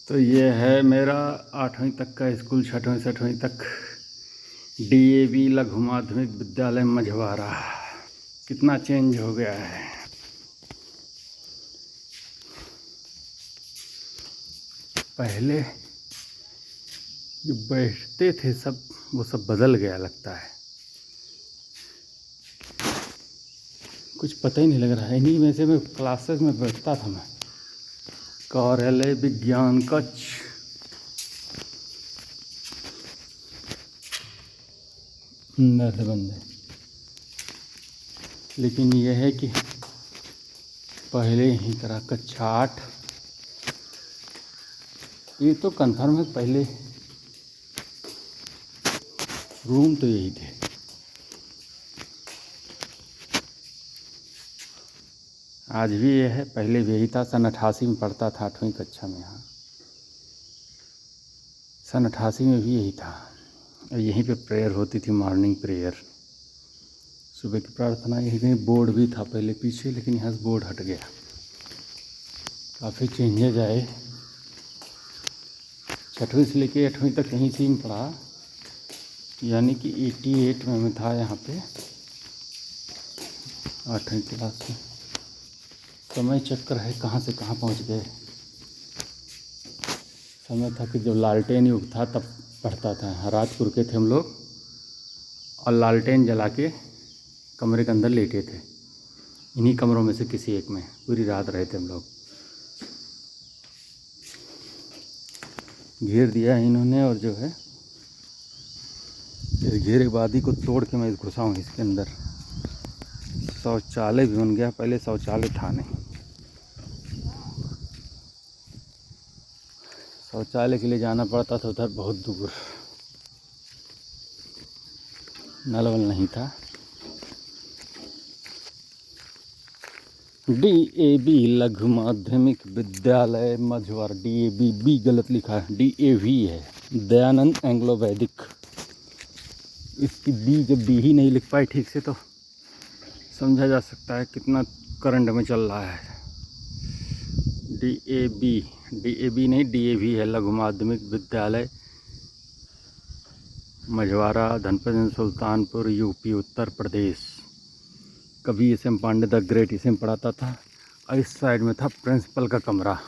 तो ये है मेरा 8वीं तक का स्कूल, 6वीं 7वीं तक DAV लघु माध्यमिक विद्यालय मझवारा। कितना चेंज हो गया है। पहले जो बैठते थे सब, वो सब बदल गया लगता है। कुछ पता ही नहीं लग रहा है। इन्हीं में से मैं क्लासेस में बैठता था। मैं कार्यालय विज्ञान कक्ष, अंदर से बंद है। लेकिन यह है कि पहले ही तरह कक्षा 8, ये तो कंफर्म है। पहले रूम तो यही थे। आज भी ये है, पहले भी यही था। सन 88 में पढ़ता था 8वीं कक्षा में। यहाँ सन 88 में भी यही था। और यहीं पे प्रेयर होती थी, मॉर्निंग प्रेयर, सुबह की प्रार्थना। यहीं कहीं बोर्ड भी था पहले पीछे, लेकिन यहाँ से बोर्ड हट गया। काफ़ी चेंजेज आए। 6वीं से लेके 8वीं तक यहीं से ही पढ़ा, यानी कि 88 में मैं था यहाँ पे 8वीं क्लास में। समय चक्र है, कहाँ से कहाँ पहुँच गए। समय था कि जब लालटेन युग था तब पढ़ता था। राजपुर के थे हम लोग, और लालटेन जला के कमरे के अंदर लेटे थे। इन्हीं कमरों में से किसी एक में पूरी रात रहे थे हम लोग। घेर दिया इन्होंने, और जो है इस घेरेबादी को तोड़ के मैं घुसा हूँ इसके अंदर। शौचालय भी बन गया, पहले शौचालय था नहीं। शौचालय के लिए जाना पड़ता था उधर बहुत दूर, नल वल नहीं था। DAV लघु माध्यमिक विद्यालय मझवारा। DAV बी गलत लिखा है, DAV है, दयानंद एंग्लो वैदिक। इसकी बी जब बी ही नहीं लिख पाए ठीक से, तो समझा जा सकता है कितना करंट में चल रहा है। DAV नहीं, DAV है, लघु माध्यमिक विद्यालय मझवारा, धनपत सुल्तानपुर, UP उत्तर प्रदेश। कभी SM पांडे द ग्रेट इसे में पढ़ाता था। और इस साइड में था प्रिंसिपल का कमरा।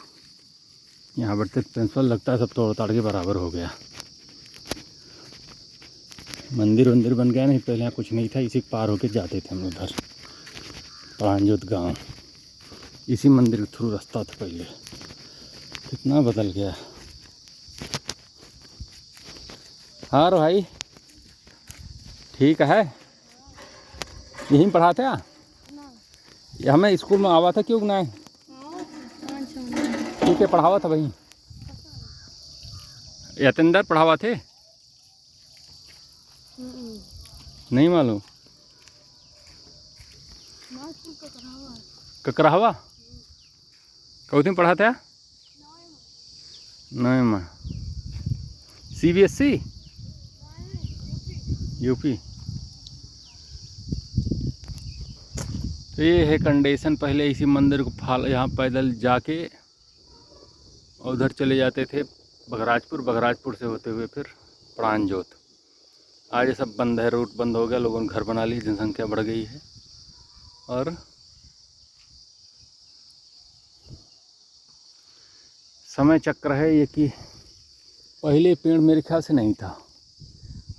यहाँ बैठते प्रिंसिपल, लगता है सब तोड़ ताड़ के बराबर हो गया। मंदिर वंदिर बन गया नहीं, पहले यहाँ कुछ नहीं था। इसी पार होके जाते थे हम उधर प्राणजोत गांव। इसी मंदिर के थ्रू रास्ता था पहले। कितना बदल गया। हाँ रो भाई, ठीक है। यहीं पढ़ाते हैं। ये हमें स्कूल में आवा था क्यों ना है। ठीक है, पढ़ावा था भाई। यतेंद्र पढ़ावा थे, नहीं मालूम। ककरावा कौन पढ़ाते हैं। नहीं माँ, CBSE UP। तो ये है कंडीशन। पहले इसी मंदिर को यहाँ पैदल जाके और उधर चले जाते थे बघराजपुर, बघराजपुर से होते हुए फिर प्राणजोत। आज ये सब बंद है, रूट बंद हो गया, लोगों ने घर बना ली, जनसंख्या बढ़ गई है। और समय चक्र है ये कि पहले पेड़ मेरे ख्याल से नहीं था,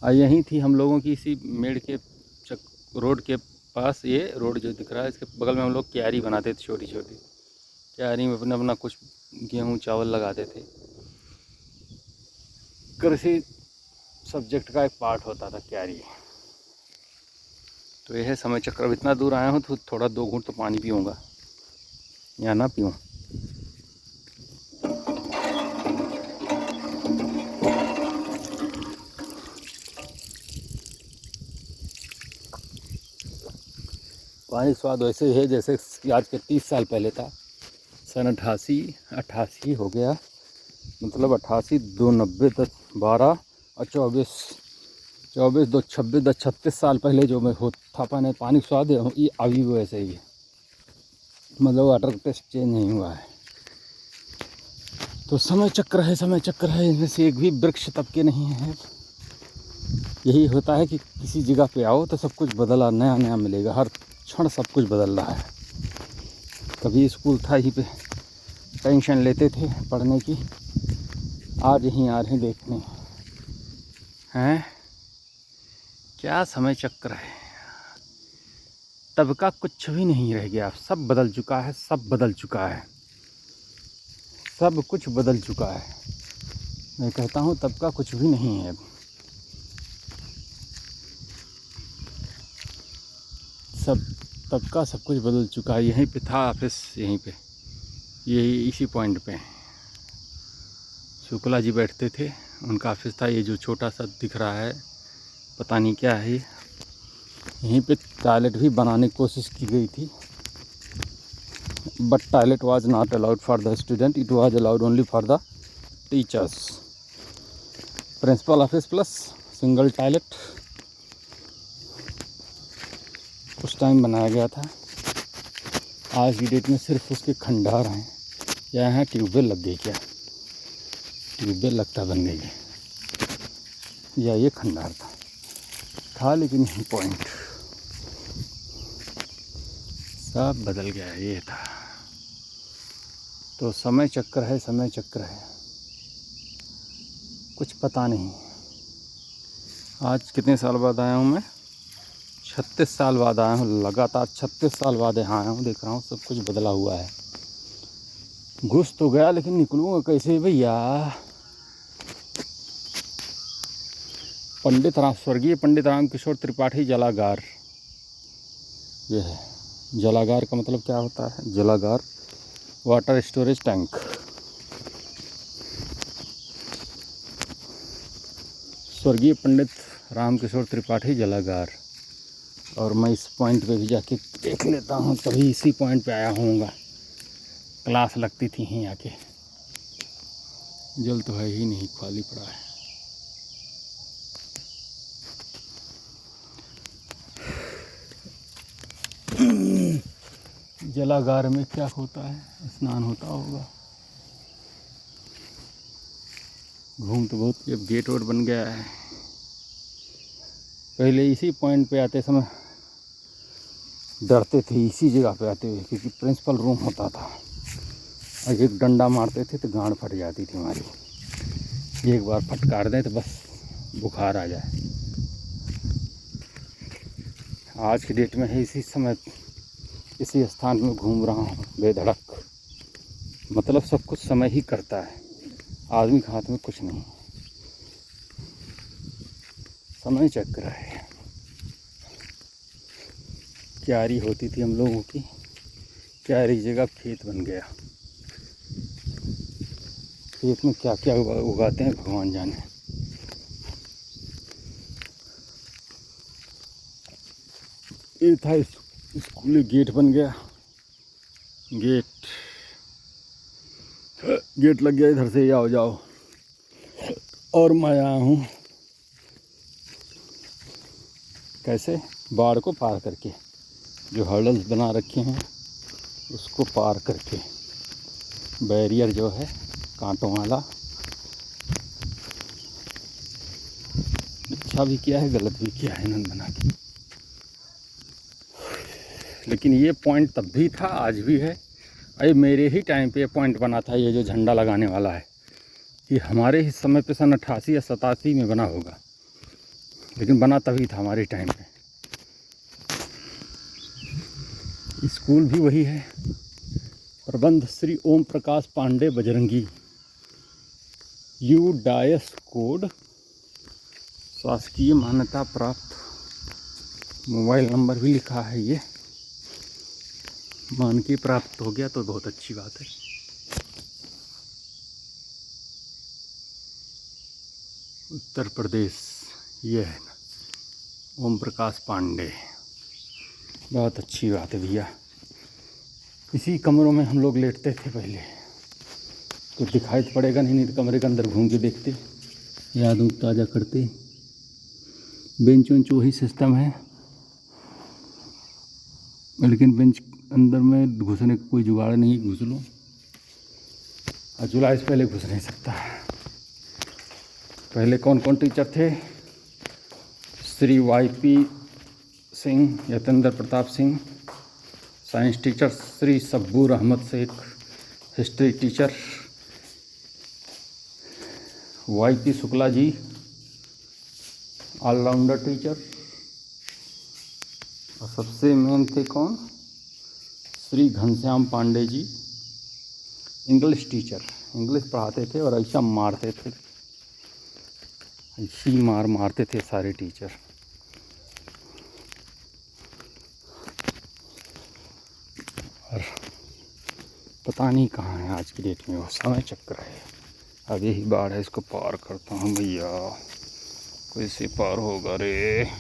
और यहीं थी हम लोगों की, इसी मेड़ के रोड के पास। ये रोड जो दिख रहा है, इसके बगल में हम लोग क्यारी बनाते थे, छोटी छोटी क्यारी में अपना अपना कुछ गेहूँ चावल लगाते थे। कृषि सब्जेक्ट का एक पार्ट होता था क्यारी। तो यह है समय चक्र। अब इतना दूर आया हूँ तो थोड़ा 2 घूंट तो पानी पीऊँगा, या ना पीऊँ। पानी स्वाद वैसे है जैसे आज के 30 साल पहले था। सन 88 हो गया, मतलब 88, 2, 90, 10, 12 और 24, 2, 26, 10, 36 साल पहले जो मैं था पानी स्वाद है ये अभी भी वैसे ही है। मतलब वाटर टेस्ट चेंज नहीं हुआ है। तो समय चक्र है, समय चक्र है, इनमें से एक भी वृक्ष तब के नहीं है। यही होता है कि किसी जगह पे आओ तो सब कुछ बदला, नया नया मिलेगा, हर क्षण सब कुछ बदल रहा है। कभी स्कूल था यहीं पे, टेंशन लेते थे पढ़ने की, आज यहीं आ रहे हैं देखने हैं। क्या समय चक्र है, तब का कुछ भी नहीं रह गया, सब बदल चुका है, सब बदल चुका है, सब कुछ बदल चुका है। मैं कहता हूँ तब का कुछ भी नहीं है। सब तब का सब कुछ बदल चुका है। यहीं पे था ऑफिस, यहीं पे, यही इसी पॉइंट पे शुक्ला जी बैठते थे, उनका ऑफिस था। ये जो छोटा सा दिख रहा है पता नहीं क्या है, यहीं पे टॉयलेट भी बनाने की कोशिश की गई थी, but toilet was not allowed for the student, it was allowed only for the teachers. Principal office plus single toilet उस टाइम बनाया गया था। आज की डेट में सिर्फ उसके खंडहर हैं, या यहाँ ट्यूबवेल लग गई, क्या ट्यूबवेल लगता बन गई है, या ये खंडहर था लेकिन यही पॉइंट सब बदल गया, ये था। तो समय चक्र है, समय चक्र है, कुछ पता नहीं। आज कितने साल बाद आया हूँ मैं, 36 साल बाद आया हूँ, लगातार 36 साल बाद यहाँ आया हूँ। देख रहा हूँ सब कुछ बदला हुआ है। घुस तो गया लेकिन निकलूँगा कैसे भैया। स्वर्गीय पंडित राम किशोर त्रिपाठी जलागार, ये है जलागार। का मतलब क्या होता है? जलागार, वाटर स्टोरेज टैंक। स्वर्गीय पंडित राम किशोर त्रिपाठी जलागार। और मैं इस पॉइंट पे भी जाके देख लेता हूँ, तभी इसी पॉइंट पे आया होऊंगा। क्लास लगती थी यहीं आके। जल तो है ही नहीं, खाली पड़ा है। जलागार में क्या होता है? स्नान होता होगा। घूम तो बहुत, अब गेट वोट बन गया है। पहले इसी पॉइंट पे आते समय डरते थे, इसी जगह पे आते हुए, क्योंकि प्रिंसिपल रूम होता था। और एक डंडा मारते थे तो गांड फट जाती थी हमारी। एक बार फटकार दें तो बस बुखार आ जाए। आज की डेट में है इसी समय इसी स्थान में घूम रहा हूँ बेधड़क। मतलब सब कुछ समय ही करता है, आदमी के हाथ में कुछ नहीं। समय चक्र है। क्यारी होती थी हम लोगों की, क्यारी जगह खेत बन गया। खेत में क्या क्या उगाते हैं भगवान जाने। ये था स्कूल, गेट बन गया, गेट लग गया, इधर से आओ जाओ। और मैं आया हूँ कैसे? बाढ़ को पार करके, जो हर्डल्स बना रखे हैं उसको पार करके। बैरियर जो है कांटों वाला, अच्छा भी किया है गलत भी किया है इन्होंने बना के। लेकिन ये पॉइंट तब भी था, आज भी है। अरे मेरे ही टाइम पे ये पॉइंट बना था, ये जो झंडा लगाने वाला है, ये हमारे ही समय पे सन 88 या 87 में बना होगा, लेकिन बना तभी था हमारे टाइम पे। स्कूल भी वही है, प्रबंध Shri Om Prakash Pandey Bajrangi, U DISE code, शासकीय मान्यता प्राप्त। मोबाइल नंबर भी लिखा है, ये मान के प्राप्त हो गया तो बहुत अच्छी बात है। उत्तर प्रदेश, ये है ओम प्रकाश पांडे, बहुत अच्छी बात है भैया। इसी कमरों में हम लोग लेटते थे पहले, तो दिखाई तो पड़ेगा नहीं तो कमरे के अंदर घूम के देखते, यादों ताज़ा करते। बेंच वेंच वही सिस्टम है, लेकिन बेंच अंदर में घुसने का कोई जुगाड़ नहीं, घुस लो। और जुलाई से पहले घुस नहीं सकता। पहले कौन कौन टीचर थे? Shri YP Singh, Yatendra Pratap Singh science teacher, Shri Sabbur Ahmed Shaikh history teacher, YP Shukla ji allrounder teacher, और सबसे मेन थे कौन? Shri Ghanshyam Pandey ji English teacher. English पढ़ाते थे और ऐसा मारते थे, ऐसी मारते थे सारे टीचर। और पता नहीं कहाँ है आज की डेट में वो समय चक्र है। अब यही बाढ़ है, इसको पार करता हूँ भैया। कैसे पार होगा रे?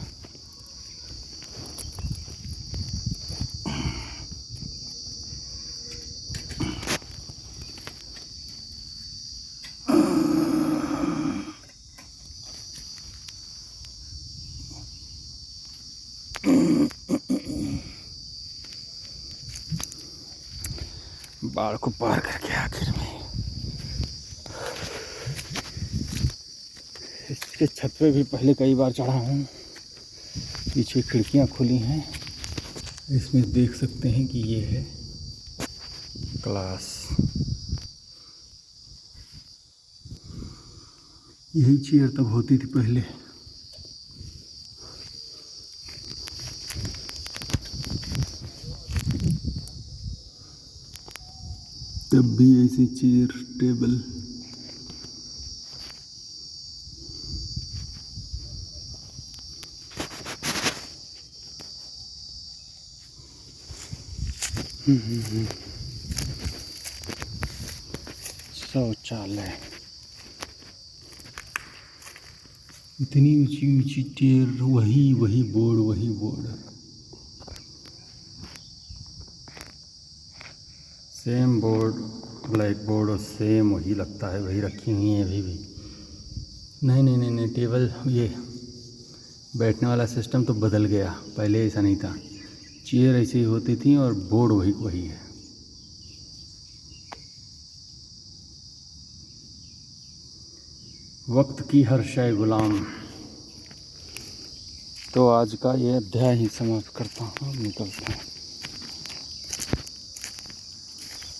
बाढ़ को पार करके आखिर में इसके छत पे भी पहले कई बार चढ़ा हूँ। पीछे खिड़कियाँ खुली हैं, इसमें देख सकते हैं कि ये है क्लास। यही चेयर तब होती थी पहले। तब भी ऐसी चेयर टेबल। शौचालय। इतनी ऊंची ऊंची चेयर, वही board. Same board, black board, और सेम वही लगता है, वही रखी हुई है अभी भी। नहीं, टेबल, ये बैठने वाला सिस्टम तो बदल गया, पहले ऐसा नहीं था। चेयर ऐसी ही होती थी और बोर्ड वही है। वक्त की हर शय गुलाम। तो आज का ये अध्याय ही समाप्त करता हूँ, निकलता हूँ।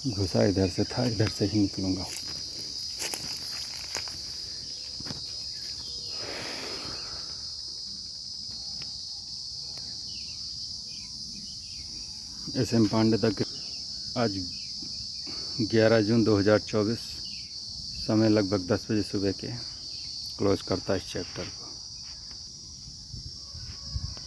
घुसा इधर से था, इधर से ही निकलूँगा। SM पांडे तक। आज 11 जून 2024, समय लगभग 10 बजे सुबह के। क्लोज करता है इस चैप्टर को।